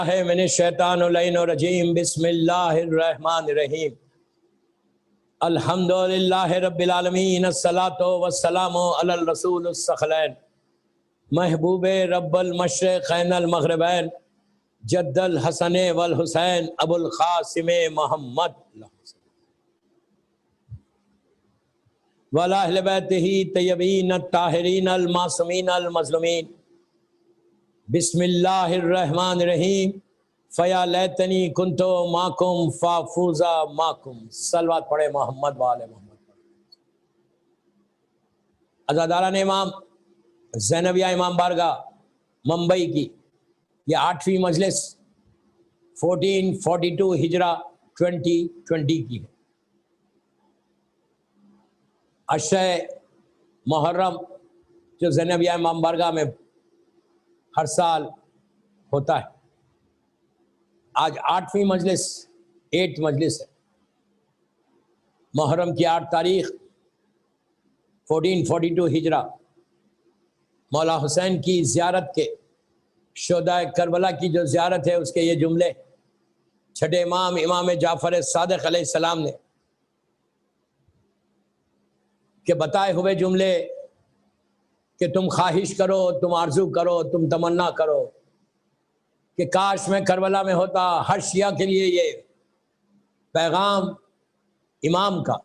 من الشیطان الرجیم بسم اللہ الرحمن الرحیم الحمدللہ رب العالمین الصلاۃ والسلام علی الرسول الثقلین محبوب رب المشرقین المغربین جد الحسن والحسین ابو القاسم محمد وعلی اہل بیتہ طیبین الطاہرین المعصومین المظلومین بسم اللہ الرحمن الرحیم فیا لیتنی کنتو ماکم فافوزا ماکم صلوات پڑھے محمد وآل محمد۔ عزاداران امام زینبیہ امام بارگاہ ممبئی کی یہ 8ویں مجلس 1442 ہجرہ 2020 کی ہے۔ عشرہ محرم جو زینبیہ امام بارگاہ میں ہر سال ہوتا ہے، آج 8ویں مجلس 8 مجلس ہے۔ محرم کی 8 تاریخ 1442 ہجرہ مولا حسین کی زیارت کے شہدائے کربلا کی جو زیارت ہے اس کے یہ جملے چھٹے امام امام جعفر صادق علیہ السلام نے کہ بتائے ہوئے جملے کہ تم خواہش کرو، تم آرزو کرو، تم تمنا کرو کہ کاش میں کربلا میں ہوتا۔ ہر شیعہ کے لیے یہ پیغام امام کا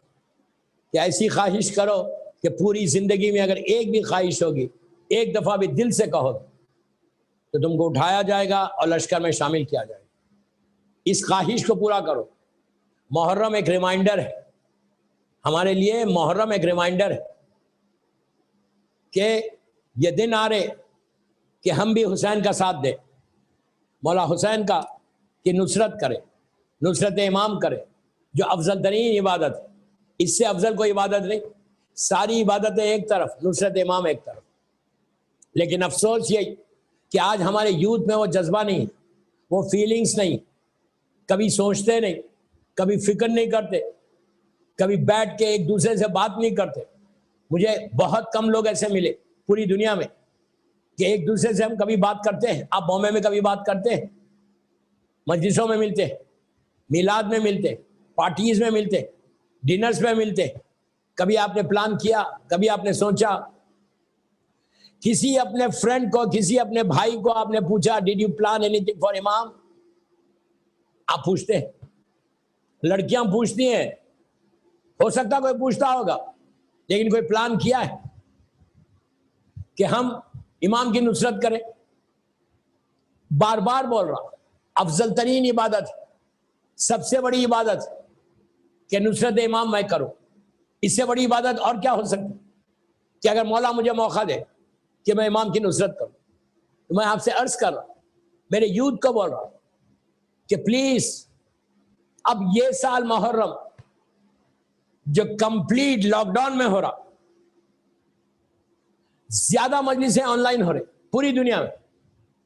کہ ایسی خواہش کرو کہ پوری زندگی میں اگر ایک بھی خواہش ہوگی، ایک دفعہ بھی دل سے کہو تو تم کو اٹھایا جائے گا اور لشکر میں شامل کیا جائے گا۔ اس خواہش کو پورا کرو۔ محرم ایک ریمائنڈر ہے ہمارے لیے، محرم ایک ریمائنڈر ہے کہ یہ دن آ رہے کہ ہم بھی حسین کا ساتھ دیں، مولا حسین کا کہ نصرت کرے، نصرت امام کرے، جو افضل ترین عبادت ہے۔ اس سے افضل کوئی عبادت نہیں، ساری عبادتیں ایک طرف، نصرت امام ایک طرف۔ لیکن افسوس یہی کہ آج ہمارے یوتھ میں وہ جذبہ نہیں، وہ فیلنگز نہیں، کبھی سوچتے نہیں، کبھی فکر نہیں کرتے، کبھی بیٹھ کے ایک دوسرے سے بات نہیں کرتے۔ مجھے بہت کم لوگ ایسے ملے پوری دنیا میں کہ ایک دوسرے سے ہم کبھی بات کرتے ہیں۔ آپ بامبے میں کبھی بات کرتے ہیں، مجلسوں میں ملتے ہیں، میلاد میں ملتے ہیں، پارٹیز میں ملتے ہیں، ڈنرز میں ملتے ہیں۔ کبھی آپ نے پلان کیا، کبھی آپ نے سوچا، کسی اپنے فرینڈ کو، کسی اپنے بھائی کو آپ نے پوچھا did you plan any thing for امام؟ آپ پوچھتے ہیں، لڑکیاں پوچھتی ہیں، ہو سکتا کوئی پوچھتا ہوگا، لیکن کوئی پلان کیا ہے کہ ہم امام کی نصرت کریں؟ بار بار بول رہا، افضل ترین عبادت، سب سے بڑی عبادت کہ نصرت امام میں کروں۔ اس سے بڑی عبادت اور کیا ہو سکتی کہ اگر مولا مجھے موقع دے کہ میں امام کی نصرت کروں؟ تو میں آپ سے عرض کر رہا، میرے یوتھ کو بول رہا کہ پلیز اب یہ سال محرم جو کمپلیٹ لاک ڈاؤن میں ہو رہا، زیادہ مجلسیں آن لائن ہو رہی پوری دنیا میں،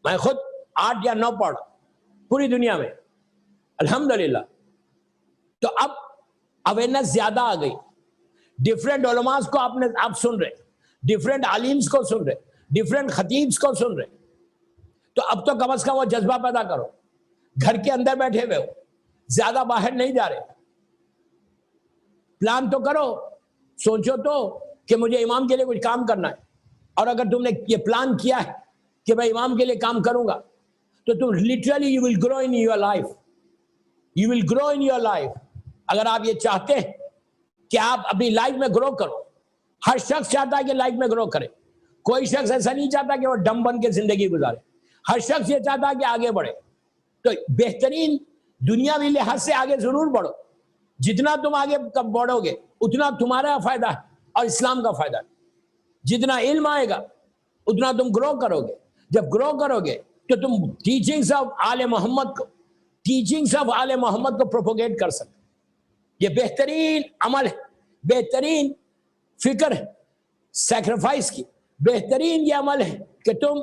میں خود 8 یا 9 پڑھا پوری دنیا میں الحمدللہ۔ تو اب اویئرنیس زیادہ آ گئی، ڈیفرنٹ علماء کو آپ سن رہے، ڈیفرنٹ عالمز کو سن رہے، ڈیفرنٹ خطیبز کو سن رہے۔ تو اب تو کم از کم وہ جذبہ پیدا کرو، گھر کے اندر بیٹھے ہوئے ہو، زیادہ باہر نہیں جا رہے، پلان تو کرو، سوچو تو کہ مجھے امام کے لیے کچھ کام کرنا ہے۔ اور اگر تم نے یہ پلان کیا ہے کہ میں امام کے لیے کام کروں گا تو تم literally you will grow in your life, you will grow in your life. اگر آپ یہ چاہتے ہیں کہ آپ اپنی لائف میں گرو کرو، ہر شخص چاہتا ہے کہ لائف میں گرو کرے، کوئی شخص ایسا نہیں چاہتا کہ وہ ڈم بن کے زندگی گزارے، ہر شخص یہ چاہتا ہے کہ آگے بڑھے۔ تو بہترین دنیاوی لحاظ سے آگے ضرور بڑھو، جتنا تم آگے بڑھو گے اتنا تمہارا فائدہ ہے اور اسلام کا فائدہ ہے۔ جتنا علم آئے گا اتنا تم گرو کرو گے، جب گرو کرو گے تو تم ٹیچنگز آف آل محمد کو، ٹیچنگز آف آل محمد کو پروپوگیٹ کر سکتے۔ یہ بہترین عمل ہے، بہترین فکر ہے سیکریفائس کی، بہترین یہ عمل ہے کہ تم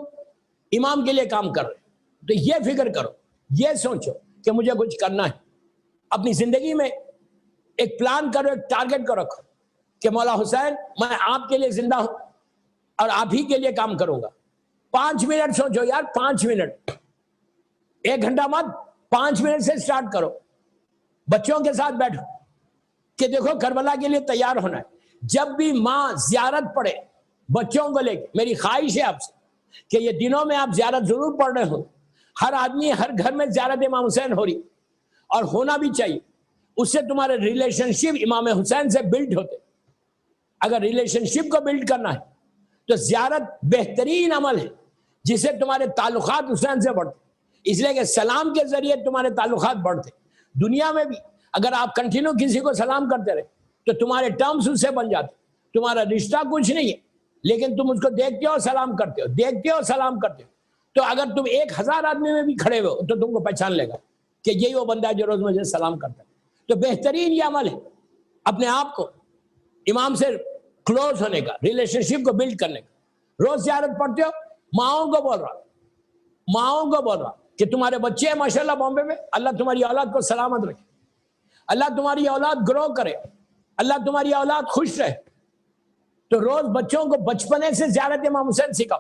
امام کے لیے کام کر رہے۔ تو یہ فکر کرو، یہ سوچو کہ مجھے کچھ کرنا ہے اپنی زندگی میں، ایک پلان کرو، ایک ٹارگٹ کو رکھو کہ مولا حسین میں آپ کے لیے زندہ ہوں اور آپ ہی کے لیے کام کروں گا۔ 5 منٹ سوچو یار، 5 منٹ 1 گھنٹہ مت، 5 منٹ سے سٹارٹ کرو، بچوں کے ساتھ بیٹھو کہ دیکھو کربلا کے لیے تیار ہونا ہے۔ جب بھی ماں زیارت پڑھے بچوں کو لے کے، میری خواہش ہے آپ سے کہ یہ دنوں میں آپ زیارت ضرور پڑھ رہے ہو۔ ہر آدمی، ہر گھر میں زیارت امام حسین ہو رہی، اور ہونا بھی چاہیے، اس سے تمہارے ریلیشن شپ امام حسین سے بلڈ ہوتے۔ اگر ریلیشن شپ کو بلڈ کرنا ہے تو زیارت بہترین عمل ہے جسے تمہارے تعلقات حسین سے بڑھتے، اس لیے کہ سلام کے ذریعے تمہارے تعلقات بڑھتے۔ دنیا میں بھی اگر آپ کنٹینیو کسی کو سلام کرتے رہے تو تمہارے ٹرمز اس سے بن جاتے، تمہارا رشتہ کچھ نہیں ہے، لیکن تم اس کو دیکھتے ہو سلام کرتے ہو، دیکھتے ہو سلام کرتے ہو، تو اگر تم 1000 آدمی میں بھی کھڑے ہو تو تم کو پہچان لے گا کہ یہی وہ بندہ ہے جو روز مجھے سلام کرتا ہے۔ تو بہترین یہ عمل ہے اپنے آپ کو امام سے کلوز ہونے کا، ریلیشن شپ کو بلڈ کرنے کا۔ روز زیارت پڑھتے ہو، ماؤں کو بول رہا کہ تمہارے بچے ہیں ماشاءاللہ بامبے میں، اللہ تمہاری اولاد کو سلامت رکھے، اللہ تمہاری اولاد گرو کرے، اللہ تمہاری اولاد خوش رہے۔ تو روز بچوں کو بچپنے سے زیارت امام حسین سکھاؤ،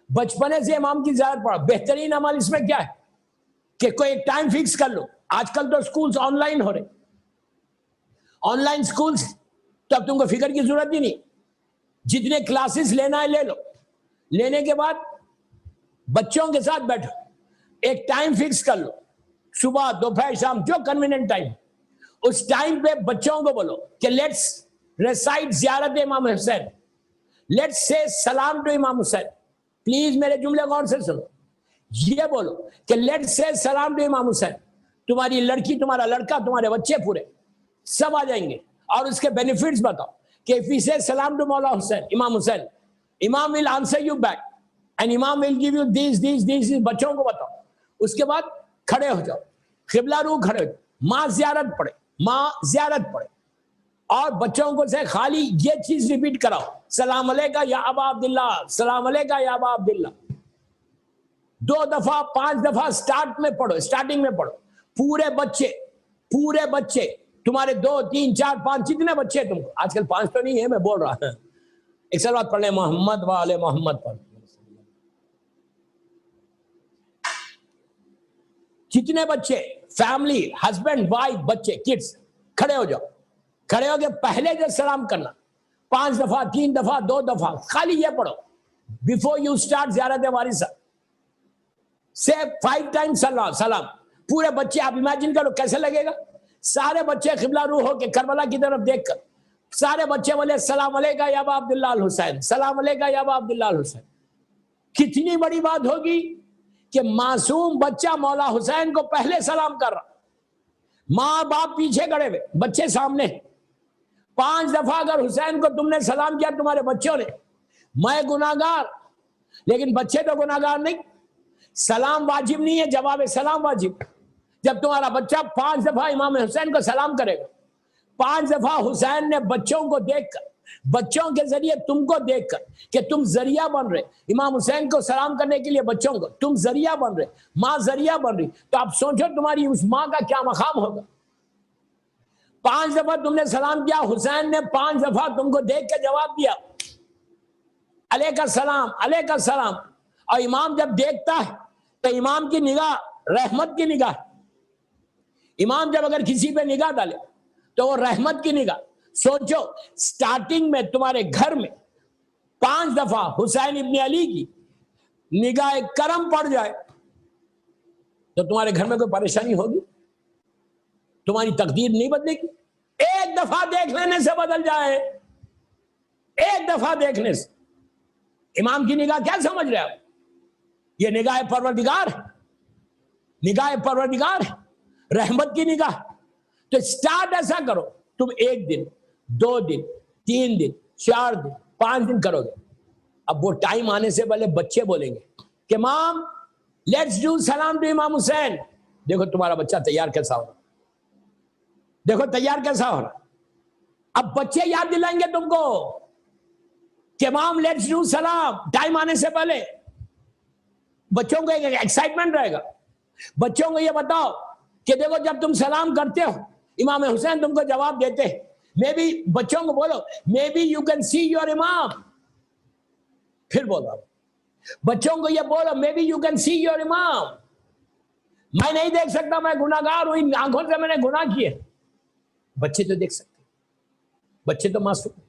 بچپنے سے امام کی زیارت پڑھو۔ بہترین عمل اس میں کیا ہے کہ کوئی ایک ٹائم فکس کر لو۔ آج کل تو سکولز آن لائن ہو رہے، آن لائن سکولز، تو اب تم کو فکر کی ضرورت ہی نہیں، جتنے کلاسز لینا ہے لے لو، لینے کے بعد بچوں کے ساتھ بیٹھو، ایک ٹائم فکس کر لو، صبح دوپہر شام جو کنویننٹ ٹائم، اس ٹائم پہ بچوں کو بولو کہ لیٹس ریسائٹ زیارت امام حسین، لیٹس سے سلام ٹو امام حسین۔ پلیز میرے جملے غور سے سنو، یہ بولو کہ لیٹس سے سلام ٹو امام حسین۔ تمہاری لڑکی، تمہارا لڑکا، تمہارے بچے پورے سب آ جائیں گے، اور اس کے بینیفٹس بتاؤ کہ if we say salam to مولا حسین، امام حسین، امام will answer you back and امام will give you these بچوں کو بتاؤ۔ اس کے بعد کھڑے ہو جاؤ، قبلہ رو کھڑے ہو جاؤ، ماں زیارت پڑھے، اور بچوں کو سے خالی یہ چیز ریپیٹ کراؤ، سلام علیکہ یا ابا عبداللہ، سلام علیکہ یا ابا عبداللہ۔ 2 دفعہ 5 دفعہ اسٹارٹنگ میں پڑھو۔ پورے بچے تمہارے 2 3 4 5 جتنے بچے تم کو، آج کل 5 تو نہیں ہے، میں بول رہا ہوں، ایک سلوات پڑھ لیں محمد و آل محمد پر۔ جتنے بچے، فیملی، ہسبینڈ وائف، بچے، کڈس، کھڑے ہو جاؤ، کھڑے ہو کے پہلے جو سلام کرنا 5 دفعہ 3 دفعہ 2 دفعہ خالی یہ پڑھو، بیفور یو اسٹارٹ زیارت وارثہ سے 5 ٹائمز سلام۔ پورے بچے آپ امیجن کرو کیسے لگے گا، سارے بچے قبلہ رو ہو کے کربلا کی طرف دیکھ کر سارے بچے بولے السلام علیکہ یا ابا عبداللہ الحسین، سلام علیکہ یا ابا عبداللہ الحسین۔ کتنی بڑی بات ہوگی کہ معصوم بچہ مولا حسین کو پہلے سلام کر رہا، ماں باپ پیچھے کھڑے ہوئے، بچے سامنے۔ 5 دفعہ اگر حسین کو تم نے سلام کیا تمہارے بچوں نے، میں گناہگار، لیکن بچے تو گناہگار نہیں۔ سلام واجب نہیں ہے، جواب سلام واجب۔ جب تمہارا بچہ 5 دفعہ امام حسین کو سلام کرے گا، 5 دفعہ حسین نے بچوں کو دیکھ کر، بچوں کے ذریعے تم کو دیکھ کر کہ تم ذریعہ بن رہے امام حسین کو سلام کرنے کے لیے، بچوں کو تم ذریعہ بن رہے، ماں ذریعہ بن رہی، تو آپ سوچو تمہاری اس ماں کا کیا مقام ہوگا۔ 5 دفعہ تم نے سلام کیا، حسین نے 5 دفعہ تم کو دیکھ کے جواب دیا علیکہ السلام، علیکہ السلام۔ اور امام جب دیکھتا ہے تو امام کی نگاہ رحمت کی نگاہ، امام جب اگر کسی پہ نگاہ ڈالے تو وہ رحمت کی نگاہ۔ سوچو سٹارٹنگ میں تمہارے گھر میں 5 دفعہ حسین ابن علی کی نگاہ کرم پڑ جائے تو تمہارے گھر میں کوئی پریشانی ہوگی؟ تمہاری تقدیر نہیں بدلے گی؟ ایک دفعہ دیکھ لینے سے بدل جائے، ایک دفعہ دیکھنے سے۔ امام کی نگاہ کیا سمجھ رہے آپ؟ یہ نگاہ پروردگار ہے، نگاہ پروردگار ہے، رحمت کی نگاہ۔ تو سٹارٹ ایسا کرو، تم 1 دن 2 دن 3 دن 4 دن 5 دن کرو گے، اب وہ ٹائم آنے سے پہلے بچے بولیں گے کہ مام لیٹس ڈو سلام ٹو امام حسین۔ دیکھو تمہارا بچہ تیار کیسا ہو رہا، دیکھو تیار کیسا ہو رہا۔ اب بچے یاد دلائیں گے تم کو کہ مام لیٹس ڈو سلام، ٹائم آنے سے پہلے۔ بچوں کو ایک ایکسائٹمنٹ رہے گا۔ بچوں کو یہ بتاؤ کہ دیکھو جب تم سلام کرتے ہو امام حسین تم کو جواب دیتے ہیں۔ میں بھی بچوں کو بولو maybe you can see your امام، پھر بولو بچوں کو یہ بولو maybe you can see your امام۔ میں نہیں دیکھ سکتا، میں گناہگار ہوں، ان آنکھوں سے میں نے گناہ کیے. بچے تو دیکھ سکتے، بچے تو معصوم.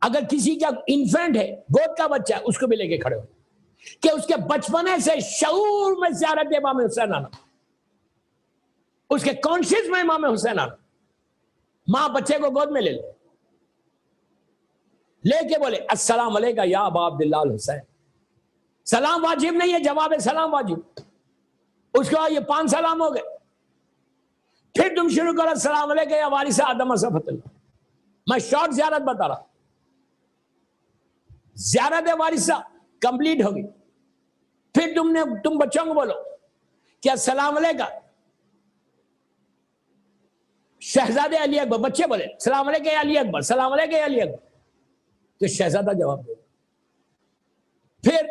اگر کسی کا انفینٹ ہے، گود کا بچہ ہے، اس کو بھی لے کے کھڑے ہو کہ اس کے بچپنے سے شعور میں زیارت امام حسین آنا، اس کے کانشیس میں امام حسین آنا. ماں بچے کو گود میں لے کے بولے السلام علیکم یا ابا عبداللہ الحسین. سلام واجب نہیں ہے، جواب ہے سلام واجب. اس کے بعد یہ 5 سلام ہو گئے. پھر تم شروع کرو السلام علیکم یا وارث آدم صفت اللہ. میں شارٹ زیارت بتا رہا. زیارت وارثہ کمپلیٹ ہوگی. پھر تم بچوں کو بولو کہ السلام علیکم شہزادے علی اکبر. بچے بولے السلام علیکم یا علی اکبر، السلام علیکم یا علی اکبر. تو شہزادہ جواب دے. پھر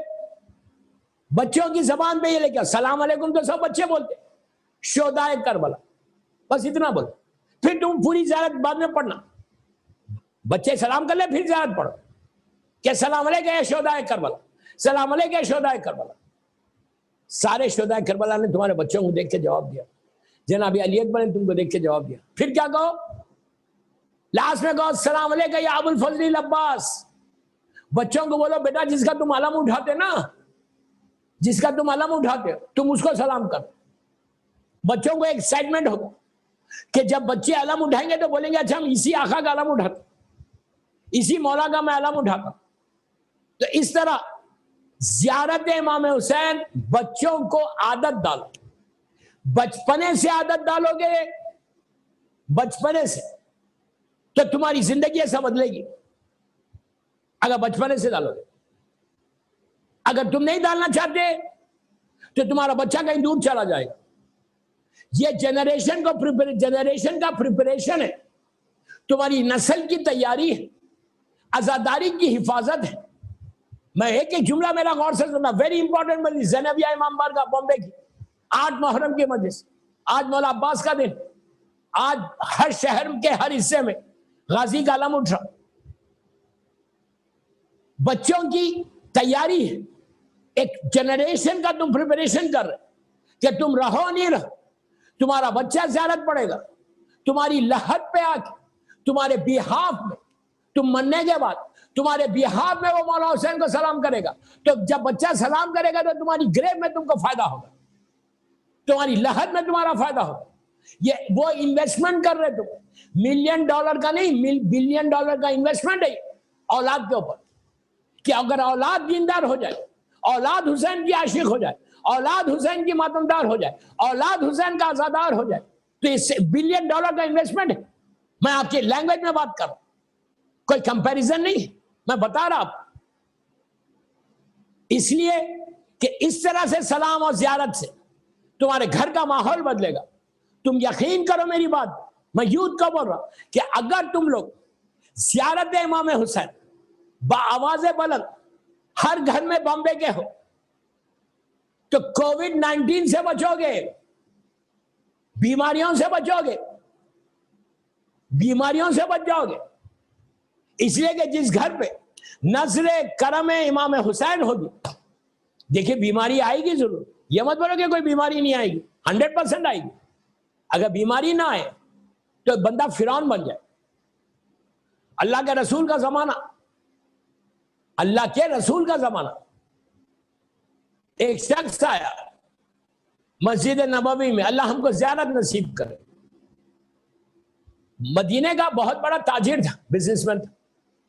بچوں کی زبان پہ یہ لے کے السلام علیکم تو سب بچے بولتے، شہدائے کربلا، بس اتنا بولو. پھر تم پوری زیارت بعد میں پڑھنا. بچے سلام کر لے، پھر زیارت پڑھو کہ السلام علیکم یا شہدائے کربلا، السلام علیکم یا شہدائے کربلا. سارے شہدائے کربلا نے تمہارے بچوں کو دیکھ کے جواب دیا. جناب علی اکبر نے تم کو دیکھ کے جواب دیا. پھر کیا کہو؟ لاسٹ میں کہو السلام علیکم یا ابو الفضل العباس. بچوں کو بولو بیٹا جس کا تم علم اٹھاتے نا، جس کا تم علم اٹھاتے ہو، تم اس کو سلام کرو. بچوں کو ایکسائٹمنٹ ہوگا کہ جب بچے علم اٹھائیں گے تو بولیں گے اچھا ہم اسی آقا کا علم اٹھاتے، اسی مولا کا میں علم اٹھاتا. تو اس طرح زیارت امام حسین بچوں کو عادت ڈالو. بچپنے سے عادت ڈالو گے، بچپنے سے، تو تمہاری زندگی ایسا بدلے گی اگر بچپنے سے ڈالو گے. اگر تم نہیں ڈالنا چاہتے تو تمہارا بچہ کہیں دور چلا جائے گا. یہ جنریشن کا پریپریشن ہے، تمہاری نسل کی تیاری ہے، عزاداری کی حفاظت ہے. میں ایک جملہ میرا غور سے سننا، ویری امپورٹنٹ مجلس زینبیہ امام بارگاہ بامبے کی 8 محرم کی مجلس. آج مولا عباس کا دن. آج ہر شہر کے ہر حصے میں غازی کا علم اٹھ رہا. بچوں کی تیاری ہے. ایک جنریشن کا تم پریپریشن کر رہے کہ تم رہو نہیں رہو، تمہارا بچہ زیارت پڑے گا تمہاری لحد پہ آ کے، تمہارے بیہاف میں، تم مرنے کے بعد تمہارے بیہاف میں وہ مولا حسین کو سلام کرے گا. تو جب بچہ سلام کرے گا تو تمہاری گریو میں تم کو فائدہ ہوگا، تمہاری لحد میں تمہارا فائدہ ہوگا. یہ وہ انویسٹمنٹ کر رہے تم، $1 ملین کا نہیں، $1 بلین کا انویسٹمنٹ ہے اولاد کے اوپر. کہ اگر اولاد دیندار ہو جائے، اولاد حسین کی عاشق ہو جائے، اولاد حسین کی ماتمدار ہو جائے، اولاد حسین کا عزادار ہو جائے، تو اس $1 بلین کا انویسٹمنٹ ہے. میں آپ کی لینگویج میں بات کر رہا ہوں، کوئی کمپیریزن نہیں، میں بتا رہا آپ. اس لیے کہ اس طرح سے سلام اور زیارت سے تمہارے گھر کا ماحول بدلے گا. تم یقین کرو میری بات، میں یوتھ کو بول رہا ہوں کہ اگر تم لوگ زیارت امام حسین بآواز بلند ہر گھر میں بامبے کے ہو تو کووڈ-19 سے بچو گے، بیماریوں سے بچو گے، بیماریوں سے بچ جاؤ گے. اس لیے کہ جس گھر پہ نظر کرم امام حسین ہوگی، دیکھیں بیماری آئے گی ضرور، یہ مت بولو کہ کوئی بیماری نہیں آئے گی، 100% آئے گی. اگر بیماری نہ آئے تو بندہ فرعون بن جائے. اللہ کے رسول کا زمانہ، اللہ کے رسول کا زمانہ، ایک شخص آیا مسجد نبوی میں، اللہ ہم کو زیارت نصیب کرے. مدینے کا بہت بڑا تاجر تھا، بزنس مین تھا،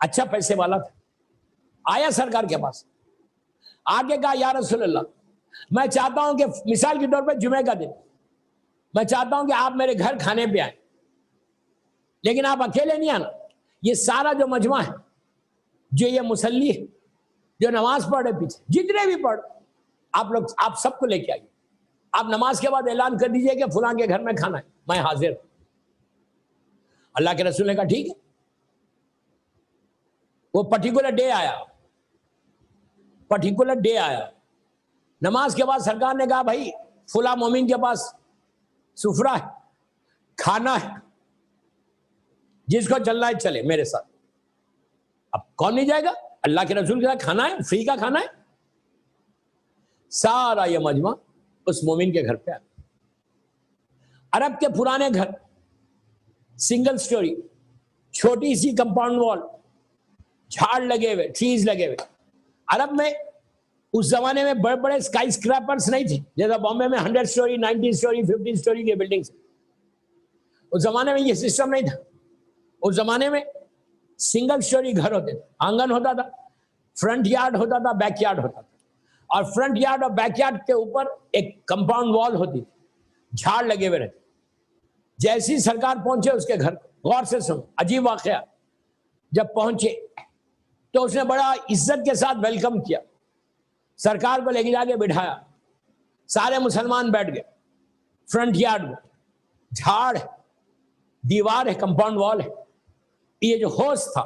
اچھا پیسے والا تھا. آیا سرکار کے پاس، آگے کہا یا رسول اللہ، میں چاہتا ہوں کہ مثال کے طور پہ جمعے کا دن میں چاہتا ہوں کہ آپ میرے گھر کھانے پہ آئیں، لیکن آپ اکیلے نہیں آنا. یہ سارا جو مجمع ہے، جو یہ مصلی ہے، جو نماز پڑھ رہے پیچھے، جتنے بھی پڑھ، آپ لوگ آپ سب کو لے کے آئیے. آپ نماز کے بعد اعلان کر دیجئے کہ فلاں کے گھر میں کھانا ہے، میں حاضر ہوں. اللہ کے رسول نے کہا ٹھیک ہے. وہ پرٹیکولر ڈے آیا. نماز کے بعد سرکار نے کہا بھائی فلاں مومن کے پاس سفرہ ہے، کھانا ہے، جس کو چلنا ہے چلے میرے ساتھ. اب کون نہیں جائے گا؟ اللہ کے رسول کے ساتھ کھانا ہے، فری کا کھانا ہے. سارا یہ مجمع اس مومن کے گھر پہ آ گیا. عرب کے پرانے گھر, سنگل سٹوری, چھوٹی سی کمپاؤنڈ وال, جھاڑ لگے ہوئے, ٹریز لگے ہوئے. عرب میں اس زمانے میں بڑے بڑے اسکائی اسکریپرز نہیں تھے جیسا بامبے میں 100 سٹوری 90 سٹوری 50 سٹوری کی بلڈنگز. اس زمانے میں یہ سسٹم نہیں تھا. اس زمانے میں سنگل سٹوری گھر ہوتے تھے. آنگن ہوتا تھا, فرنٹ یارڈ ہوتا تھا, بیک یارڈ ہوتا تھا, اور فرنٹ یارڈ اور بیک یارڈ کے اوپر ایک کمپاؤنڈ وال ہوتی تھی, جھاڑ لگے ہوئے رہتے. جیسی سرکار پہنچے اس کے گھر, غور سے سنو, عجیب واقعہ. جب پہنچے تو اس نے بڑا عزت کے ساتھ ویلکم کیا, سرکار کو لے کے جا کے بٹھایا, سارے مسلمان بیٹھ گئے. فرنٹ یارڈ میں جھاڑ ہے, دیوار ہے, کمپاؤنڈ وال ہے. یہ جو ہوسٹ تھا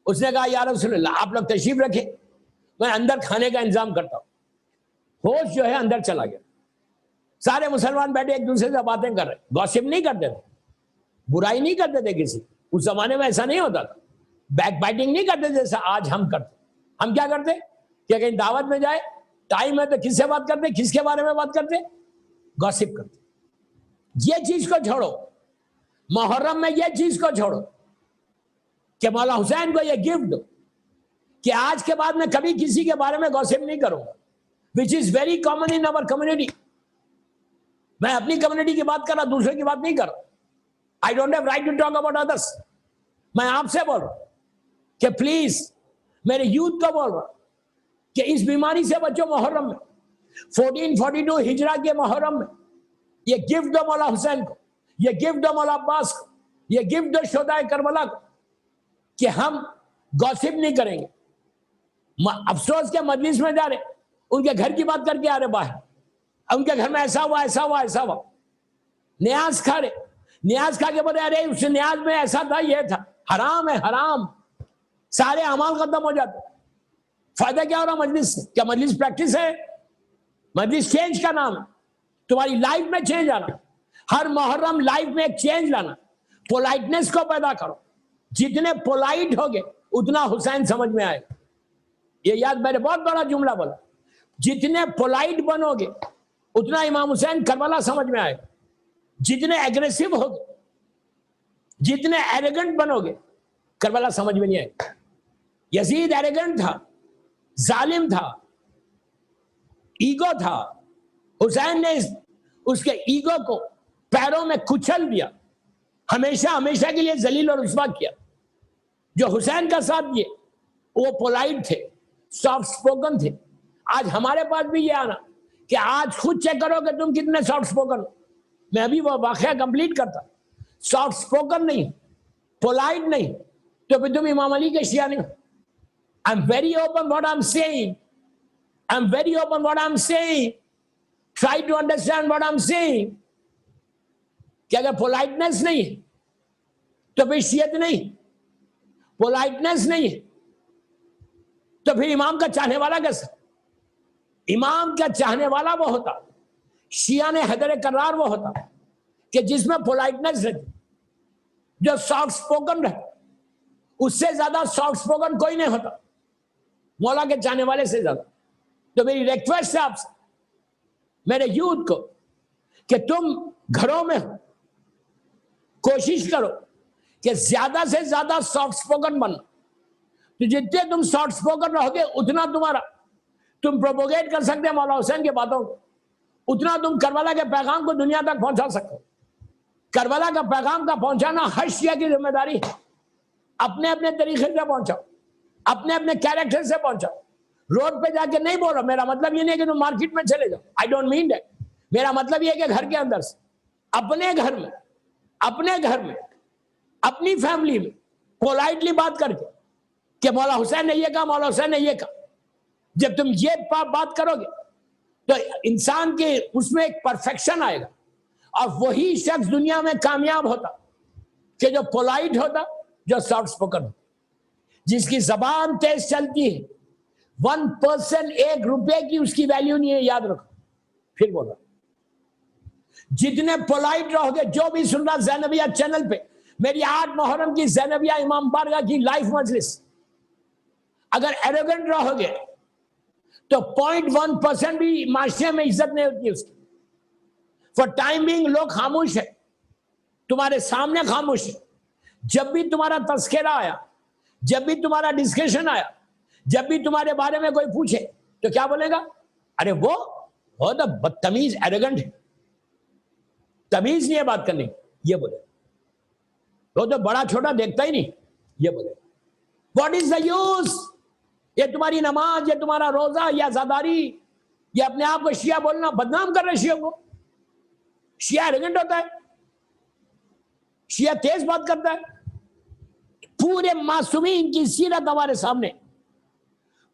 اس نے کہا یا رسول اللہ آپ لوگ تشریف رکھیں, میں اندر کھانے کا انتظام کرتا ہوں. ہوسٹ جو ہے اندر چلا گیا. سارے مسلمان بیٹھے ایک دوسرے سے باتیں کر رہے, گوسپ نہیں کرتے تھے, برائی نہیں کرتے تھے کسی. اس زمانے میں ایسا نہیں ہوتا تھا, بیک بائٹنگ نہیں کرتے جیسا آج ہم کرتے. ہم کیا کرتے کہ کہیں دعوت میں جائے, ٹائم ہے تو کس سے بات کرتے, کس کے بارے میں بات کرتے, گوسپ کرتے. یہ چیز کو چھوڑو, محرم میں یہ چیز کو چھوڑو کہ مولا حسین کو یہ گفٹ دو کہ آج کے بعد میں کبھی کسی کے بارے میں گوسپ نہیں کروں گا, which is very common in our community. میں اپنی کمیونٹی کی بات کر رہا, دوسرے کی بات نہیں کر رہا. I don't have right to talk about others. میں آپ سے بول رہا ہوں کہ پلیز, میرے یوتھ کو بول رہا ہوں کہ اس بیماری سے بچو. محرم میں 1442 ہجرہ کے محرم میں یہ گفٹ دو مولا حسین کو, یہ گفٹ دو مولا عباس کو, یہ گفٹ دو شہدائے کربلا کو کہ ہم گوسپ نہیں کریں گے. افسوس کے مجلس میں جا رہے, ان کے گھر کی بات کر کے آ رہے باہر, ان کے گھر میں ایسا ہوا ایسا ہوا ایسا ہوا. نیاز کھا رہے, نیاز کھا کے بولے ارے اس نیاز میں ایسا تھا, یہ تھا. حرام ہے حرام. سارے اعمال ختم ہو جاتے. فائدہ کیا ہو رہا مجلس سے؟ کیا مجلس پریکٹس ہے؟ مجلس چینج کا نام ہے. تمہاری لائف میں چینج آنا, ہر محرم لائف میں ایک چینج لانا. پولائٹنس کو پیدا کرو. جتنے پولائٹ ہوگے اتنا حسین سمجھ میں آئے گا. یہ یاد, میں نے بہت بڑا جملہ بولا, جتنے پولائٹ بنو گے اتنا امام حسین کربلا سمجھ میں آئے گا. جتنے ایگریسو ہوگے, جتنے ایریگنٹ بنو گے, کربلا سمجھ میں نہیں آئے گا. یزید ایریگنٹ تھا, ظالم تھا, ایگو تھا. حسین نے اس کے ایگو کو پیروں میں کچل دیا, ہمیشہ ہمیشہ کے لیے ذلیل اور رسوا کیا. جو حسین کا ساتھ دیے وہ پولائٹ تھے, سافٹ سپوکن تھے. آج ہمارے پاس بھی یہ آنا کہ آج خود چیک کرو کہ تم کتنے سافٹ سپوکن ہو. میں ابھی وہ واقعہ کمپلیٹ کرتا. سافٹ سپوکن نہیں, پولائٹ نہیں, تو پھر تم امام علی کے شیعہ نہیں ہو. I'm very open what I'm saying. I'm very open what I'm saying. Try to understand what I'm saying. کہ اگر پولائٹنس نہیں ہے تو پھر شیعت نہیں, پولائٹنس نہیں ہے تو پھر امام کا چاہنے والا کیسا؟ امام کا چاہنے والا وہ ہوتا, شیعہ نے حیدر کرار وہ ہوتا کہ جس میں پولائٹنس رہتی, جو سافٹ سپوکن رہتا. اس سے زیادہ سافٹ سپوکن کوئی نہیں ہوتا مولا کے چاہنے والے سے زیادہ. تو میری ریکویسٹ ہے آپ سے, میرے یوتھ کو, کہ تم گھروں میں ہو, کوشش کرو کہ زیادہ سے زیادہ سافٹ سپوکن بنو. تو جتنے تم سافٹ سپوکن رہو گے اتنا تم پروپوگیٹ کر سکتے ہیں مولا حسین کی باتوں کو, اتنا تم کربلا کے پیغام کو دنیا تک پہنچا سکتے ہو. کربلا کا پیغام کا پہنچانا ہر شیعہ کی ذمہ داری ہے. اپنے اپنے طریقے سے پہنچاؤ, اپنے اپنے کیریکٹر سے پہنچاؤ. روڈ پہ جا کے نہیں بولو, میرا مطلب یہ نہیں کہ تم مارکیٹ میں چلے جاؤ, آئی ڈونٹ مین دیٹ. میرا مطلب یہ کہ گھر کے اندر سے, اپنے گھر میں, اپنی فیملی میں پولائٹلی بات کر کے کہ مولا حسین نے یہ کہا, مولا حسین نے یہ کہا. جب تم یہ بات کرو گے تو انسان کے اس میں ایک پرفیکشن آئے گا, اور وہی شخص دنیا میں کامیاب ہوتا کہ جو پولائٹ ہوتا, جو سافٹ سپوکن ہوتا. جس کی زبان تیز چلتی ہے 1% 1 روپے کی اس کی ویلیو نہیں ہے, یاد رکھو. پھر بولا, جتنے پولائٹ رہو گے, جو بھی سن رہا زینبیہ چینل پہ میری 8 محرم کی زینبیہ امام بارگاہ کی لائف مجلس, اگر ایروگنٹ رہو گے تو 0.1% بھی معاشرے میں عزت نہیں ہوتی اس کی. فار ٹائم بینگ لوگ خاموش ہے، تمہارے سامنے خاموش ہے. جب بھی تمہارا تذکرہ آیا، جب بھی تمہارا ڈسکشن آیا، جب بھی تمہارے بارے میں کوئی پوچھے تو کیا بولے گا؟ ارے وہ بہت بدتمیز ایروگنٹ ہے، تمیز نہیں ہے بات کرنے کی، یہ بولے. وہ تو بڑا چھوٹا دیکھتا ہی نہیں، یہ بولے. What is the use? یہ تمہاری نماز، یہ تمہارا روزہ، یا زاداری، یہ اپنے آپ کو شیعہ بولنا، بدنام کر رہے شیعہ کو. شیعہ ایروگنٹ ہوتا ہے، شیعہ تیز بات کرتا ہے. پورے معصومین کی سیرت ہمارے سامنے،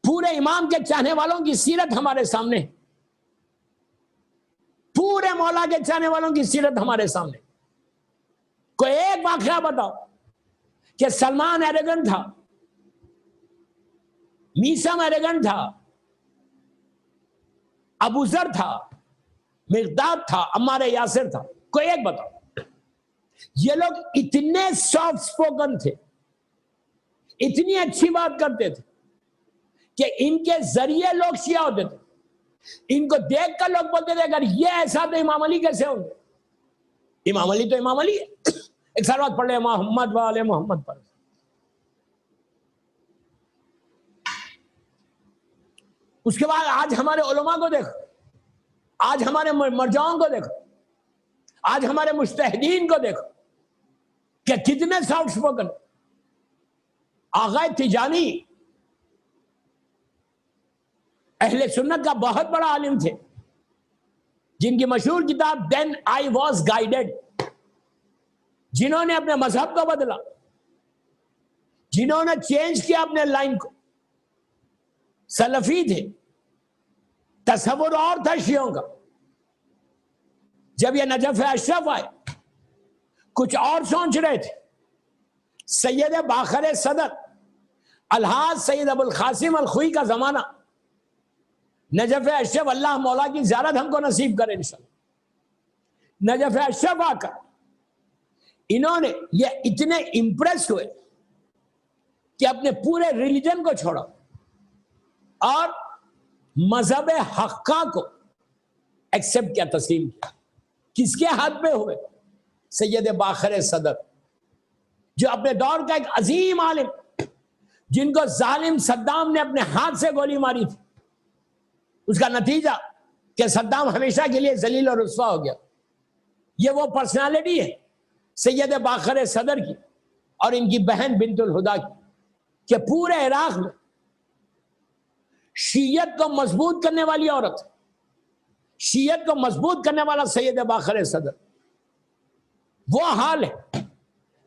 پورے امام کے چاہنے والوں کی سیرت ہمارے سامنے، پورے مولا کے چاہنے والوں کی سیرت ہمارے سامنے. کوئی ایک واقعہ بتاؤ کہ سلمان ایروگنٹ تھا، میثم ایروگنٹ تھا، ابو ذر تھا، مقداد تھا، عمار یاسر تھا. کوئی ایک بتاؤ. یہ لوگ اتنے سافٹ سپوکن تھے، اتنی اچھی بات کرتے تھے کہ ان کے ذریعے لوگ شیعہ ہوتے تھے. ان کو دیکھ کر لوگ بولتے تھے اگر یہ ایسا تو امام علی کیسے ہوں گے؟ امام علی تو امام علی ہے. ایک سلوات پڑھ لے محمد والے محمد پر. اس کے بعد آج ہمارے علماء کو دیکھو، آج ہمارے مرجعوں کو دیکھو، آج ہمارے مجتہدین کو دیکھو کہ کتنے سافٹ سپوکن. آغا تجانی اہل سنت کا بہت بڑا عالم تھے، جن کی مشہور کتاب دین آئی واز گائیڈڈ، جنہوں نے اپنے مذہب کو بدلا، جنہوں نے چینج کیا اپنے لائن کو. سلفی تھے، تصور اور تھا شیعوں کا. جب یہ نجف اشرف آئے کچھ اور سوچ رہے تھے. سید باخر صدر الحاج سید ابو القاسم الخوئی کا زمانہ، نجف اشرف، اللہ مولا کی زیارت ہم کو نصیب کرے انشاءاللہ. نجف اشرف آ کر انہوں نے یہ اتنے امپریس ہوئے کہ اپنے پورے ریلیجن کو چھوڑا اور مذہب حقہ کو ایکسپٹ کیا، تسلیم کیا. کس کے ہاتھ پہ ہوئے؟ سید باخر صدر، جو اپنے دور کا ایک عظیم عالم، جن کو ظالم صدام نے اپنے ہاتھ سے گولی ماری تھی. اس کا نتیجہ کہ صدام ہمیشہ کے لیے ذلیل اور رسوا ہو گیا. یہ وہ پرسنالٹی ہے سید باخر صدر کی اور ان کی بہن بنت الہدا کی، کہ پورے عراق میں شیعت کو مضبوط کرنے والی عورت، شیعت کو مضبوط کرنے والا سید باخر صدر. وہ حال ہے.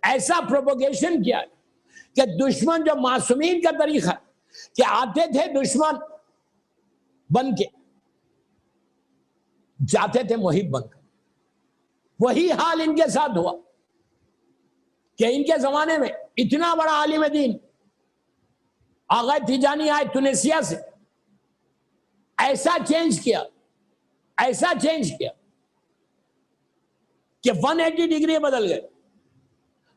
ایسا پروپوگیشن کیا ہے کہ دشمن، جو معصومین کا طریقہ ہے کہ آتے تھے دشمن بن کے، جاتے تھے محب بن کر، وہی حال ان کے ساتھ ہوا کہ ان کے زمانے میں اتنا بڑا عالم دین آغا تیجانی آئے تونسیا سے، ایسا چینج کیا کہ 180 ڈگری بدل گئے.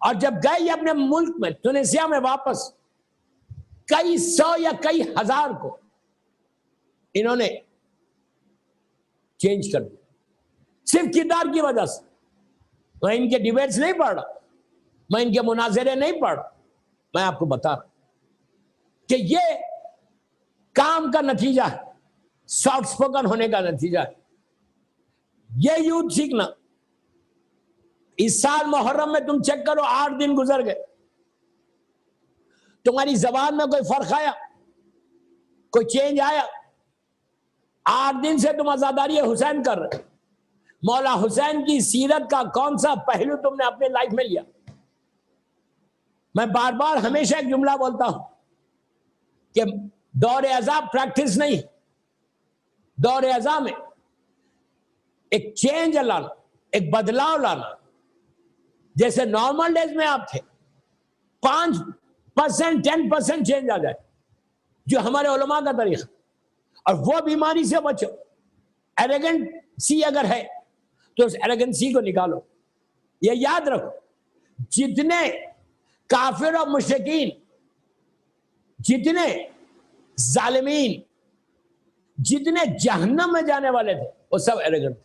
اور جب گئے یہ اپنے ملک میں تونسیا میں واپس، کئی سو یا کئی ہزار کو انہوں نے چینج کر دیا، صرف کردار کی وجہ سے. میں ان کے ڈیبیٹس نہیں پڑھ رہا، میں ان کے مناظرے نہیں پڑھ رہا، میں آپ کو بتا رہا کہ یہ کام کا نتیجہ ہے، سافٹ سپوکن ہونے کا نتیجہ ہے. یہ یوتھ سیکھنا. اس سال محرم میں تم چیک کرو، 8 دن گزر گئے، تمہاری زبان میں کوئی فرق آیا؟ کوئی چینج آیا؟ 8 دن سے تم عزاداری حسین کر رہے. مولا حسین کی سیرت کا کون سا پہلو تم نے اپنے لائف میں لیا؟ میں بار بار ہمیشہ ایک جملہ بولتا ہوں کہ دور ازا پریکٹس نہیں، دور ازا میں ایک چینج لانا، ایک بدلاؤ لانا. جیسے نارمل ڈیز میں آپ تھے 5% 10% چینج آ جائے، جو ہمارے علماء کا طریقہ. اور وہ بیماری سے بچو. ایروگنسی اگر ہے تو اس ایروگنسی کو نکالو. یہ یاد رکھو، جتنے کافر و مشرکین، جتنے ظالمین، جتنے جہنم میں جانے والے تھے، وہ سب ایروگنٹ تھے.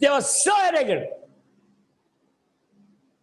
they were so arrogant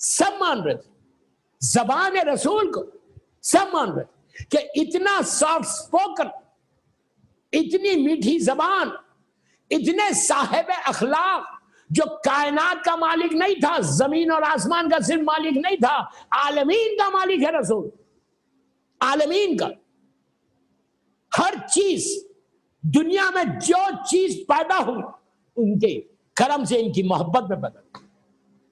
سب مان رہے تھے زبان رسول کو، سب مان رہے تھے کہ اتنا سافٹ سپوکن، اتنی میٹھی زبان، اتنے صاحب اخلاق، جو کائنات کا مالک نہیں تھا، زمین اور آسمان کا صرف مالک نہیں تھا، عالمین کا مالک ہے رسول، عالمین کا۔ ہر چیز دنیا میں جو چیز پیدا ہوئی ان کے کرم سے، ان کی محبت میں پیدا ہوئی۔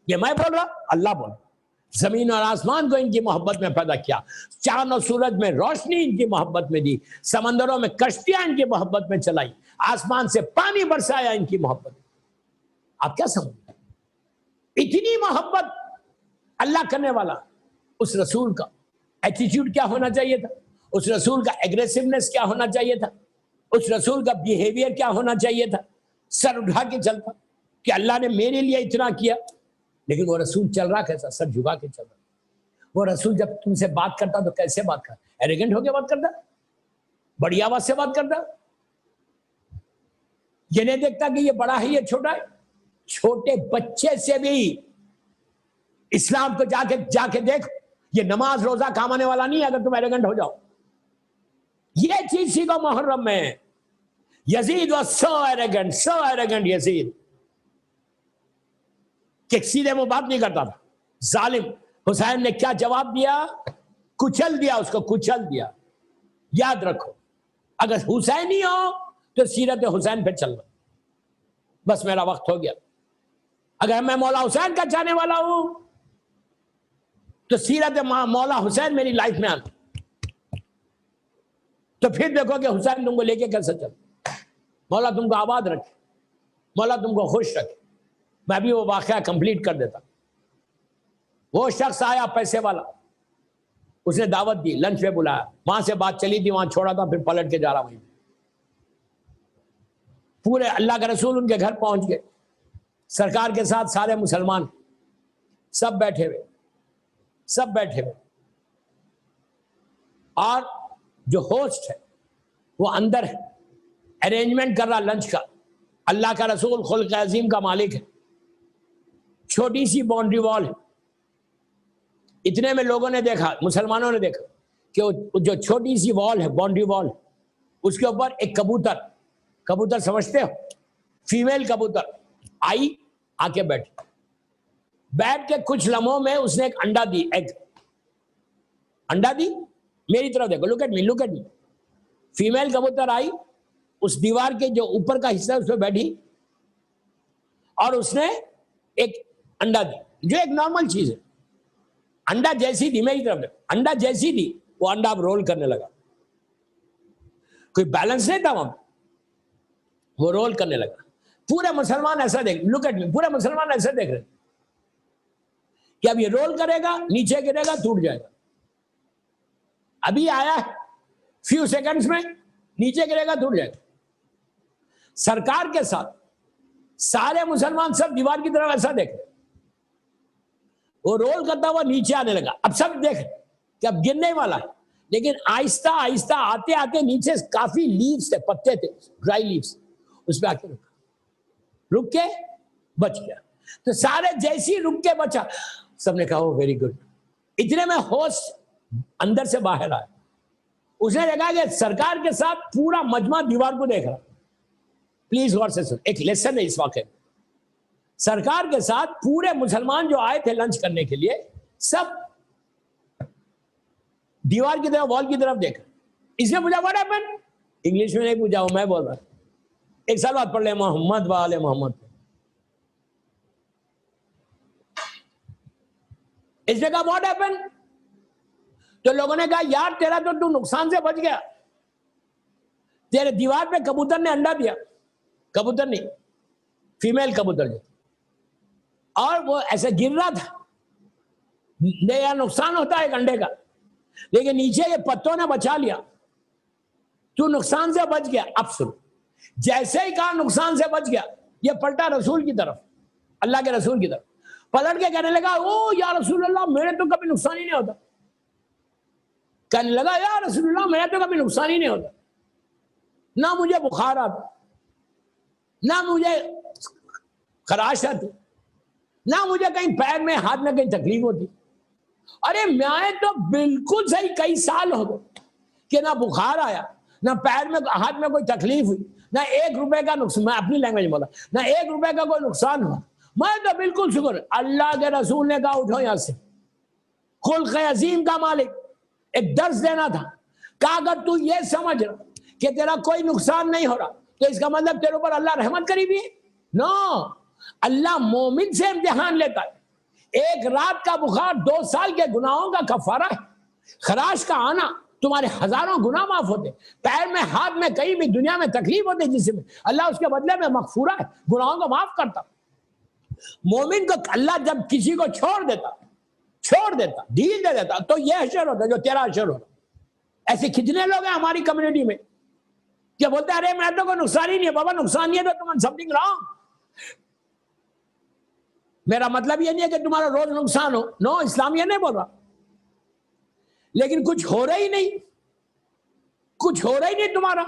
یہ میں بول رہا، اللہ بول رہا۔ زمین اور آسمان کو ان کی محبت میں پیدا کیا، چاند اور سورج میں روشنی ان کی محبت میں دی، سمندروں میں کشتیاں ان کی محبت میں چلائی، آسمان سے پانی برسایا ان کی محبت میں۔ آپ کیا سمجھتے ہیں؟ اتنی محبت اللہ کرنے والا اس رسول کا ایٹیٹیوڈ کیا ہونا چاہیے تھا، اس رسول کا ایگریسونیس کیا ہونا چاہیے تھا، اس رسول کا بیہیویئر کیا ہونا چاہیے تھا۔ سر اٹھا کے چلتا کہ اللہ نے میرے لیے اتنا کیا، لیکن وہ رسول چل رہا کیسا؟ سر جھکا کے چل رہا۔ وہ رسول جب تم سے بات کرتا تو کیسے بات کرتا؟ ایروگنٹ ہو کے بات کرتا، بڑی آواز سے بات کرتا، یہ نہیں دیکھتا کہ یہ بڑا ہے یہ چھوٹا ہے۔ چھوٹے بچے سے بھی اسلام کو جا کے دیکھ، یہ نماز روزہ کام آنے والا نہیں ہے اگر تم ایروگنٹ ہو جاؤ۔ یہ چیز سیکھو محرم میں۔ یزید was so arrogant یزید کہ سیدھے منہ بات نہیں کرتا تھا۔ ظالم حسین نے کیا جواب دیا؟ کچل دیا، اس کو کچل دیا۔ یاد رکھو، اگر حسین ہی ہو تو سیرت حسین پہ چل رہا۔ بس میرا وقت ہو گیا۔ اگر میں مولا حسین کا چاہنے والا ہوں تو سیرت مولا حسین میری لائف میں آنا، تو پھر دیکھو کہ حسین تم کو لے کے کیسے چل۔ مولا تم کو آباد رکھے، مولا تم کو خوش رکھے۔ میں بھی وہ واقعہ کمپلیٹ کر دیتا۔ وہ شخص آیا پیسے والا، اس نے دعوت دی، لنچ پہ بلایا، وہاں سے بات چلی تھی، وہاں چھوڑا تھا، پھر پلٹ کے جا رہا وہیں۔ پورے اللہ کے رسول ان کے گھر پہنچ گئے، سرکار کے ساتھ سارے مسلمان سب بیٹھے ہوئے، اور جو ہوسٹ ہے وہ اندر ہے، ارینجمنٹ کر رہا لنچ کا۔ اللہ کا رسول خلق عظیم کا مالک ہے، چھوٹی سی باؤنڈری وال ہے۔ اتنے میں لوگوں نے دیکھا، مسلمانوں نے دیکھا کہ جو چھوٹی سی وال ہے، باؤنڈری وال، اس کے اوپر ایک کبوتر سمجھتے ہو، فیمیل کبوتر آئی، آ کے بیٹھ کے کچھ لمحوں میں اس نے ایک انڈا دی، میری طرف دیکھو، لک ایٹ می۔ فیمیل کبوتر آئی، اس دیوار کے جو اوپر کا حصہ اس پہ بیٹھی، اور اس نے ایک انڈا دی، جو ایک نارمل چیز ہے۔ انڈا جیسی دی، میری طرف دیکھو، انڈا جیسی دی، وہ انڈا اب رول کرنے لگا۔ کوئی بیلنس نہیں تھا وہاں، وہ رول کرنے لگا۔ پورے مسلمان ایسا لک ایٹ می، پورے مسلمان ایسا دیکھ رہے کہ اب یہ رول کرے گا، نیچے گرے گا، ٹوٹ جائے گا۔ ابھی آیا فیو سیکنڈز میں، نیچے گرے گا، ٹوٹ جائے گا۔ سرکار کے ساتھ سارے مسلمان سب دیوار کی طرف ایسا دیکھ رہے، وہ رول کرتا ہوا نیچے آنے لگا۔ اب سب دیکھ کہ اب گرنے والا ہے، لیکن آہستہ آہستہ آتے نیچے کافی لیوز تھے، پتے تھے، ڈرائی لیوز، اس پہ آ کے رک کے بچ گیا۔ تو سارے جیسی رک کے بچا، سب نے کہا وہ ویری گڈ۔ اتنے میں ہوسٹ اندر سے باہر آیا، اس نے دیکھا کہ سرکار کے ساتھ پورا مجمع دیوار کو دیکھ رہا۔ پلیز غور سے سن، ایک لیسن ہے اس واقعے میں۔ سرکار کے ساتھ پورے مسلمان جو آئے تھے لنچ کرنے کے لیے، سب دیوار کی طرف، وال کی طرف دیکھ۔ اس نے پوچھا واٹ ہیپن؟ انگلش میں نہیں پوچھا، میں بول رہا، ایک سال بعد پڑھ لے، محمد وآل محمد۔ اس نے کہا واٹ ہیپن؟ تو لوگوں نے کہا یار تیرا تو نقصان سے بچ گیا، تیرے دیوار پہ کبوتر نے انڈا دیا، کبوتر نہیں، فیمیل کبوتر جو، اور وہ ایسے گر رہا تھا۔ نیا نقصان ہوتا ہے ایک انڈے کا، لیکن نیچے یہ پتوں نے بچا لیا، تو نقصان سے بچ گیا۔ اب سن، جیسے ہی کہا نقصان سے بچ گیا، یہ پلٹا رسول کی طرف، اللہ کے رسول کی طرف پلٹ کے کہنے لگا او یا رسول اللہ میرے تو کبھی نقصان ہی نہیں ہوتا۔ کہنے لگا یا رسول اللہ میرے تو کبھی نقصان ہی نہیں ہوتا، نہ مجھے بخار آتا، نہ مجھے خراش آتی، نہ مجھے کہیں پیر میں ہاتھ میں کہیں تکلیف ہوتی. ارے میں تو بالکل صحیح کئی سال ہو گئے کہ نہ بخار آیا, نہ پیر میں ہاتھ میں کوئی تکلیف ہوئی, نہ 1 روپے کا نقصان, میں اپنی لینگویج بولا, نہ 1 روپے کا کوئی نقصان ہوا. میں تو بالکل شکر, اللہ کے رسول نے کہا اٹھو یہاں سے, خلق عظیم کا مالک ایک درس دینا تھا, کہا اگر تو یہ سمجھ رہا کہ تیرا کوئی نقصان نہیں ہو رہا تو اس کا مطلب تیرے اوپر اللہ رحمت کری بھی ہے. نو, اللہ مومن سے امتحان لیتا ہے. ایک رات کا بخار 2 سال کے گناہوں کا کفارہ ہے. خراش کا آنا تمہارے ہزاروں گناہ معاف ہوتے. پیر میں ہاتھ میں کہیں بھی دنیا میں تکلیف ہوتے جسم میں, اللہ اس کے بدلے میں مغفورہ ہے, گناہوں کو معاف کرتا. مومن کو اللہ جب کسی کو چھوڑ دیتا ڈھیل دے دیتا تو یہ حشر ہوتا جو تیرا حشر ہوتا. ایسے کتنے لوگ ہیں ہماری کمیونٹی میں کہ بولتے ہیں ارے میں تو کوئی نقصان ہی نہیں ہے. بابا نقصان نہیں ہے تو تم سمتھنگ رانگ. میرا مطلب یہ نہیں ہے کہ تمہارا روز نقصان ہو, نو, اسلام یہ نہیں بول رہا, لیکن کچھ ہو رہا ہی نہیں تمہارا,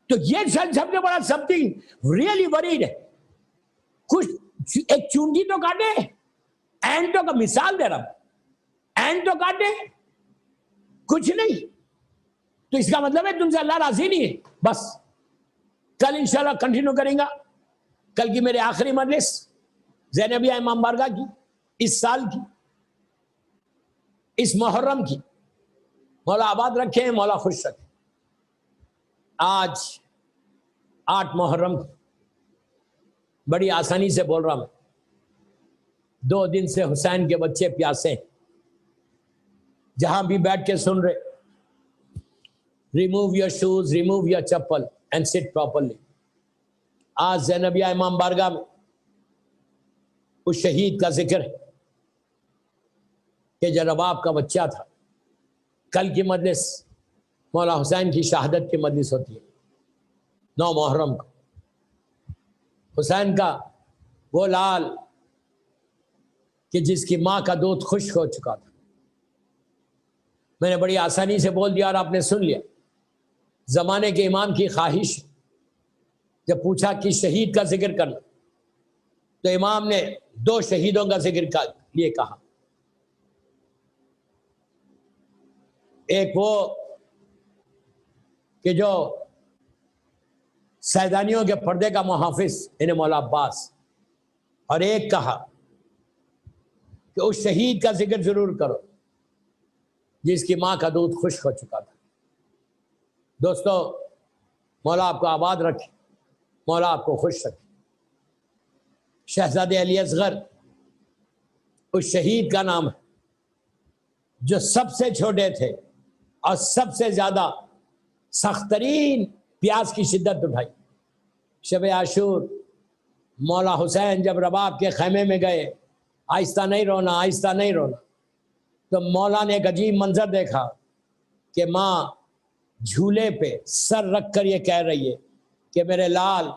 تو یہ سب سے بڑا سمتھنگ ریئلی وریڈ ہے. کچھ ایک چونٹی تو کاٹے, اینٹوں کا مثال دے رہا ہوں, اینٹ تو کاٹے کچھ نہیں, تو اس کا مطلب ہے تم سے اللہ راضی نہیں ہے. بس کل انشاءاللہ کنٹینیو کریں گا. کل کی میرے آخری مجلس زینبیہ امام بارگاہ کی, اس سال کی, اس محرم کی. مولا آباد رکھیں, مولا خوش رکھیں. آج 8 محرم کی, بڑی آسانی سے بول رہا ہوں, 2 دن سے حسین کے بچے پیاسے ہیں. جہاں بھی بیٹھ کے سن رہے, remove your shoes, remove your chappal and sit properly. آج زینبیہ امام بارگاہ میں اس شہید کا ذکر ہے کہ جب آپ کا بچہ تھا. کل کی مجلس مولا حسین کی شہادت کی مجلس ہوتی ہے 9 محرم کو. حسین کا وہ لال کہ جس کی ماں کا دودھ خشک ہو چکا تھا. میں نے بڑی آسانی سے بول دیا اور آپ نے سن لیا. زمانے کے امام کی خواہش, جب پوچھا کہ شہید کا ذکر کرنا تو امام نے 2 شہیدوں کا ذکر کا لیے کہا. ایک وہ کہ جو سیدانیوں کے پردے کا محافظ انہیں مولا عباس, اور ایک کہا کہ اس شہید کا ذکر ضرور کرو جس کی ماں کا دودھ خشک ہو چکا تھا. دوستو, مولا آپ کو آباد رکھے, مولا آپ کو خوش رکھے. شہزادے علی اصغر اس شہید کا نام ہے جو سب سے چھوٹے تھے اور سب سے زیادہ سخت ترین پیاس کی شدت اٹھائی. شب عاشور مولا حسین جب رباب کے خیمے میں گئے, آہستہ نہیں رونا, آہستہ نہیں رونا, تو مولا نے ایک عجیب منظر دیکھا کہ ماں جھولے پہ سر رکھ کر یہ کہہ رہی ہے کہ میرے لال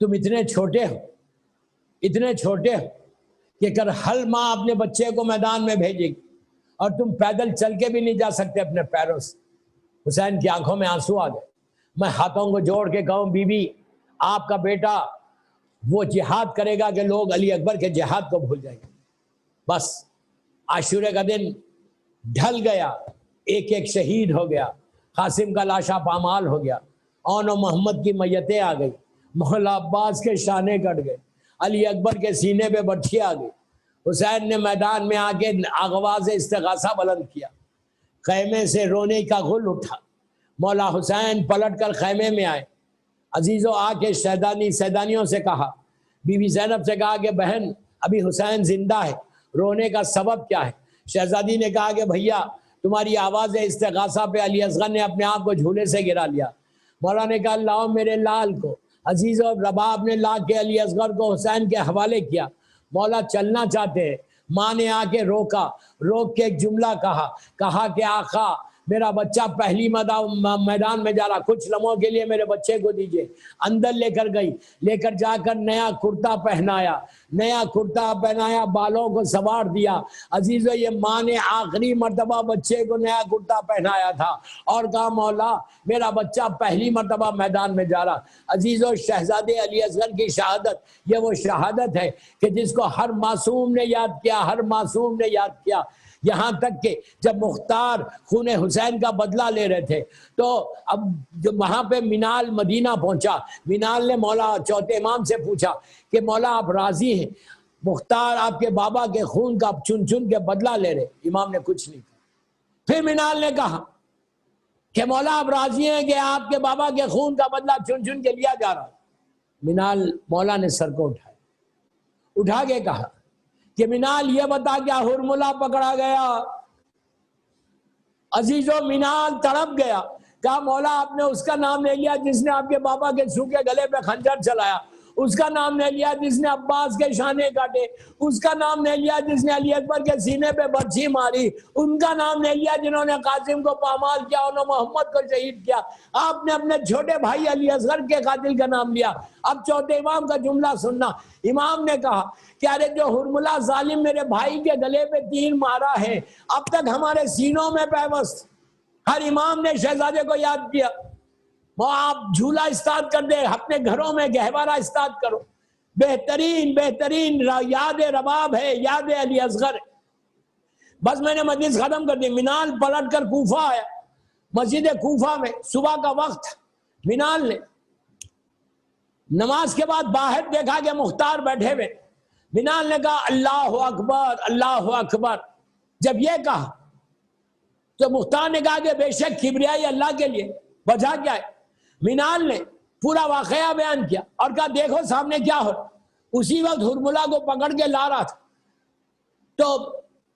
تم اتنے چھوٹے ہو کہ اگر ہر ماں اپنے بچے کو میدان میں بھیجے گی اور تم پیدل چل کے بھی نہیں جا سکتے اپنے پیروں سے. حسین کی آنکھوں میں آنسو آ گئے. میں ہاتھوں کو جوڑ کے کہوں بی بی آپ کا بیٹا وہ جہاد کرے گا کہ لوگ علی اکبر کے جہاد کو بھول جائیں گے. بس عاشورے کا دن ڈھل گیا, ایک شہید ہو گیا. قاسم کا لاشا پامال ہو گیا, اون و محمد کی میتیں آ گئی, مولا عباس کے شانے کٹ گئے, علی اکبر کے سینے پہ بٹھی آ گئی. حسین نے میدان میں آ کے آغاز استغاثہ بلند کیا. خیمے سے رونے کا غل اٹھا. مولا حسین پلٹ کر خیمے میں آئے. عزیزو آ کے سیدانیوں سے کہا, بی بی زینب سے کہا کہ بہن ابھی حسین زندہ ہے, رونے کا سبب کیا ہے؟ شہزادی نے کہا کہ بھیا تمہاری آواز استغاثہ پہ علی اصغر نے اپنے آپ کو جھولے سے گرا لیا. مولا نے کہا لاؤ میرے لال کو. عزیزو رباب نے لا کے علی اصغر کو حسین کے حوالے کیا. مولا چلنا چاہتے ہیں, ماں نے آ کے روک کے ایک جملہ کہا کہ آقا میرا بچہ پہلی میدان میں جا رہا, کچھ لمحوں کے لیے میرے بچے کو دیجئے. اندر لے کر گئی, لے کر جا کر نیا کرتا پہنایا, نیا کرتا پہنایا، بالوں کو سنوار دیا. عزیزو یہ ماں نے آخری مرتبہ بچے کو نیا کرتا پہنایا تھا اور کہا مولا میرا بچہ پہلی مرتبہ میدان میں جا رہا. عزیزو شہزادے علی اصغر کی شہادت یہ وہ شہادت ہے کہ جس کو ہر معصوم نے یاد کیا، ہر معصوم نے یاد کیا. یہاں تک کہ جب مختار خون حسین کا بدلہ لے رہے تھے تو اب جب وہاں پہ منال مدینہ پہنچا، منال نے مولا چوتھے امام سے پوچھا کہ مولا آپ راضی ہیں؟ مختار آپ کے بابا کے خون کا چن چن کے بدلہ لے رہے. امام نے کچھ نہیں کہا. پھر منال نے کہا کہ مولا آپ راضی ہیں کہ آپ کے بابا کے خون کا بدلہ چن چن کے لیا جا رہا؟ منال مولا نے سر کو اٹھا کے کہا کہ منال یہ بتا کیا ہرملہ پکڑا گیا؟ عزیزو منال تڑپ گیا، کہا مولا آپ نے اس کا نام لے لیا جس نے آپ کے بابا کے سوکھے گلے پہ خنجر چلایا، اس کا نام لے لیا جس نے عباس کے شانے کاٹے، اس کا نام لے لیا جس نے علی اکبر کے سینے پہ برچھی ماری، ان کا نام لے لیا جنہوں نے قاسم کو پامال کیا، انہوں نے محمد کو شہید کیا. آپ نے اپنے چھوٹے بھائی علی اصغر کے قاتل کا نام لیا. اب چوتھے امام کا جملہ سننا. امام نے کہا کہ ارے جو ہرملہ ظالم میرے بھائی کے گلے پہ تیر مارا ہے اب تک ہمارے سینوں میں پیوست. ہر امام نے شہزادے کو یاد کیا. وہ آپ جھولا استاد کر دے، اپنے گھروں میں گہوارہ استاد کرو. بہترین بہترین یاد رباب ہے، یاد علی اصغر. بس میں نے مجلس ختم کر دی. منال پلٹ کر کوفہ آیا. مسجد کوفہ میں صبح کا وقت، منال نے نماز کے بعد باہر دیکھا کہ مختار بیٹھے ہوئے. منال نے کہا اللہ اکبر اللہ اکبر. جب یہ کہا تو مختار نے کہا کہ بے شک کبریائی اللہ کے لیے. وجہ کیا ہے؟ منال نے پورا واقعہ بیان کیا اور کہا دیکھو سامنے کیا ہو. اسی وقت ہرملہ کو پکڑ کے لا رہا تھا تو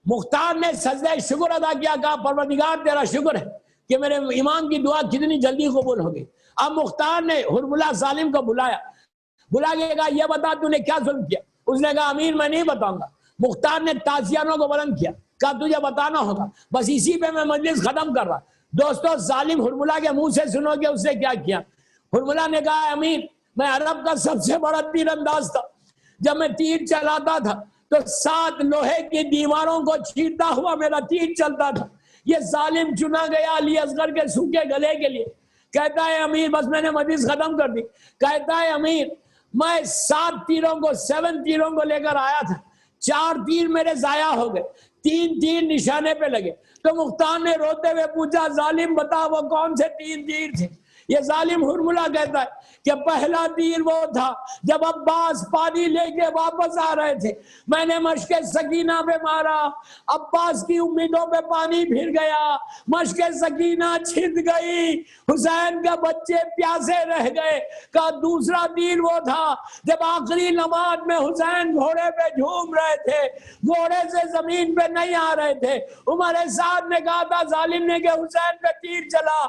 مختار نے سجدہ شکر ادا کیا، کہا پروردگار تیرا شکر ہے کہ میرے امام کی دعا کتنی جلدی قبول ہو گئی. اب مختار نے ہرملہ ظالم کو بلایا، بلا کے کہا یہ بتا تو نے کیا ظلم کیا؟ اس نے کہا امیر میں نہیں بتاؤں گا. مختار نے تازیانوں کو بلند کیا، کہا تجھے بتانا ہوگا. بس اسی پہ میں مجلس ختم کر رہا. دوستو ظالم ہرملہ کے منہ سے سنو کہ اس نے کیا کیا. ہرملہ نے کہا امیر میں عرب کا سب سے بڑا تیر انداز تھا. جب میں تیر چلاتا تھا تو 7 لوہے کی دیواروں کو چیرتا ہوا میرا تیر چلتا تھا. یہ ظالم چنا گیا علی اصغر کے سوکھے گلے کے لیے. کہتا ہے امیر بس میں نے مجلس ختم کر دی. کہتا ہے امیر میں 7 تیروں کو 7 تیروں کو لے کر آیا تھا، 4 تیر میرے ضائع ہو گئے، 3 تیر نشانے پہ لگے. تو مختار نے روتے ہوئے پوچھا ظالم بتا وہ کون سے 3 تیر تھے؟ یہ ظالم ہرملہ کہتا ہے کہ پہلا تیر وہ تھا جب عباس پانی لے کے واپس آ رہے تھے، میں نے مشق سکینہ پہ مارا، عباس کی امیدوں پہ پانی پھر گیا، مشق سکینہ چھن گئی، حسین کے بچے پیاسے رہ گئے. کا دوسرا تیر وہ تھا جب آخری نماز میں حسین گھوڑے پہ جھوم رہے تھے، گھوڑے سے زمین پہ نہیں آ رہے تھے. عمر سعد نے کہا تھا ظالم نے کہ حسین پہ تیر چلا.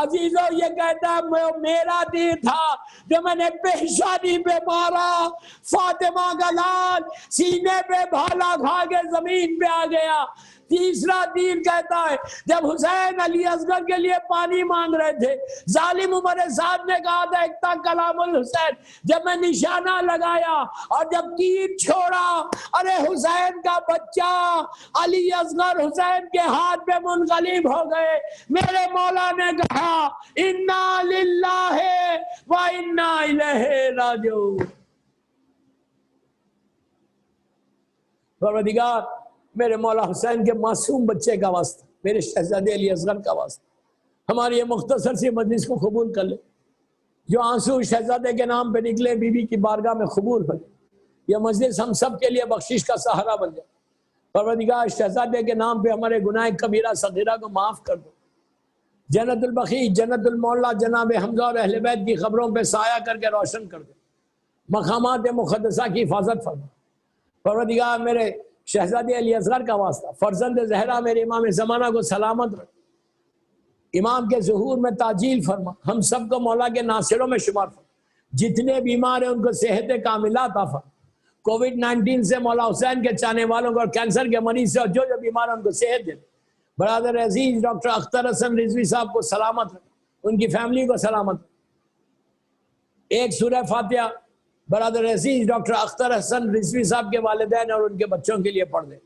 عزیزو یہ کہتا میرا تیر تھا جو میں نے پیشانی پہ مارا، فاطمہ کا لال سینے پہ بھالا کھا کے زمین پہ آ گیا. تیسرا تیر کہتا ہے جب حسین علی اصغر کے لیے پانی مانگ رہے تھے، ظالم عمر سعد نے کہا تھا اکتا کلام الحسین، جب میں نشانہ لگایا اور جب تیر چھوڑا ارے حسین کا بچہ علی اصغر حسین کے ہاتھ پہ منقلب ہو گئے. میرے مولا نے کہا انا للہ و انا الیہ راجعون. پروردگار میرے مولا حسین کے معصوم بچے کا واسطہ، میرے شہزادے علی اصغر کا واسطہ ہماری یہ مختصر سی مجلس کو قبول کر لے. جو آنسو شہزادے کے نام پہ نکلے بی بی کی بارگاہ میں قبول ہو. یہ مجلس ہم سب کے لیے بخشش کا سہارا بن جائے. پروردگار شہزادے کے نام پہ ہمارے گناہ کبیرہ صغیرہ کو معاف کر دو. جنت البقیع جنت المولا جناب حمزہ اور اہل بیت کی خبروں پہ سایہ کر کے روشن کر دو. مقامات مقدسہ کی حفاظت فرما. پروردگار میرے شہزادے علی اصغر کا واسطہ فرزند زہرا میرے امام زمانہ کو سلامت رکھ. امام کے ظہور میں تعجیل فرما. ہم سب کو مولا کے ناصروں میں شمار فرما. جتنے بیمار ہیں ان کو صحت کاملہ عطا فرما. کووڈ-19 سے مولا حسین کے چاہنے والوں کو اور کینسر کے مریض سے اور جو بیمار ہیں ان کو صحت دے. برادر عزیز ڈاکٹر اختر حسن رضوی صاحب کو سلامت رکھ، ان کی فیملی کو سلامت رکھ. ایک سورہ فاتحہ برادر عزیز ڈاکٹر اختر حسن رضوی صاحب کے والدین اور ان کے بچوں کے لیے پڑھ دیں.